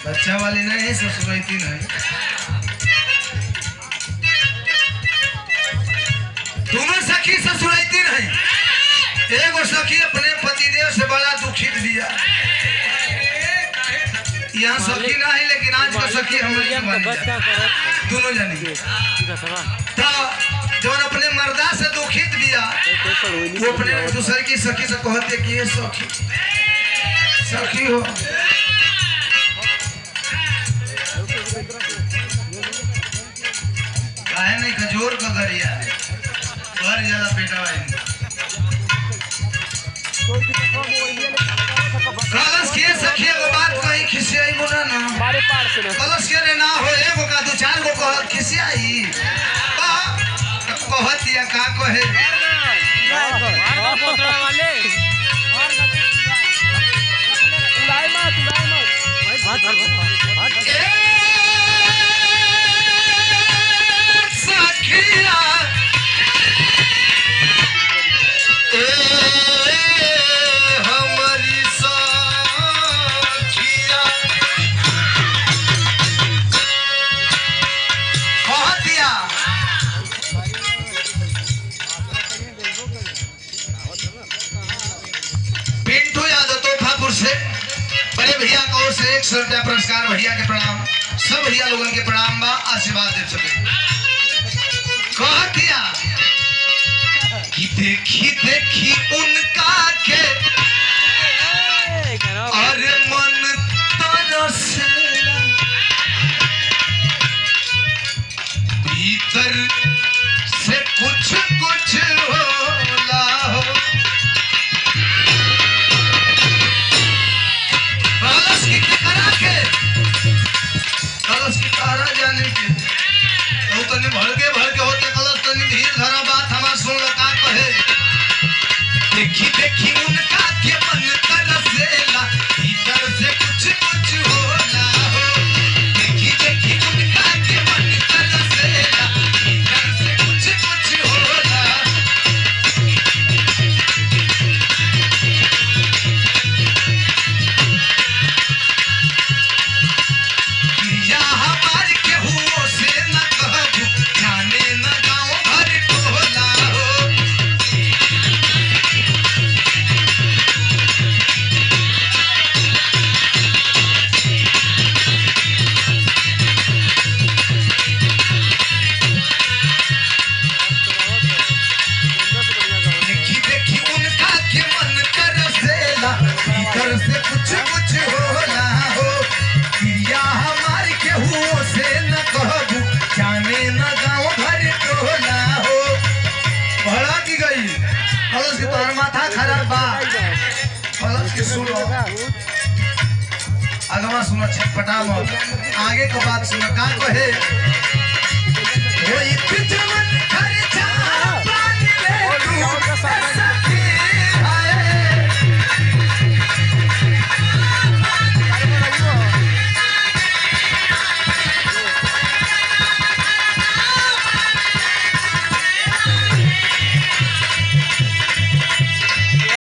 बच्चा वाली नहीं ससुरैती नहीं दोनों सखी ससुरैती नहीं। एगो सखी अपने पतिदेव से बड़ा दुखित दिया। यहाँ सखी ना है लेकिन आज का सखी हमारी दोनों जानी तो जो अपने मर्दा से दुखित दिया वो अपने दूसरे की सखी से कहते कि ये सखी सखी हो काहे नहीं खजूर का गरिया घर ज्यादा पेटा कलश के सखी एगो बात कहीं खिसियाई बोला ना कलश के रे ना हो एगो का दो चार गो कहत खिसियाई कहत या का कहे सखिया बड़े भैया को से 100 रुपया पुरस्कार भैया के प्रणाम सब भैया लोगों के प्रणाम बा आशीर्वाद दे सके कह दिया कि देखी देखी उनका के अरे मन तरसेला भीतर से कुछ कुछ होला हो कलश की तारा जाने के तो तने भड़के होते कलश तनी धीर धरा बात हमार सुन लो का कहे देखी देखी उनका के मन तरसेला भीतर से कुछ कुछ होला हो देखी देखी उनका के मन तरसेला भीतर से कुछ कुछ होला माथा खराब बा कलश के सुनो अगवा सुनो छटपटा मत आगे को बात सुनो का कहे वो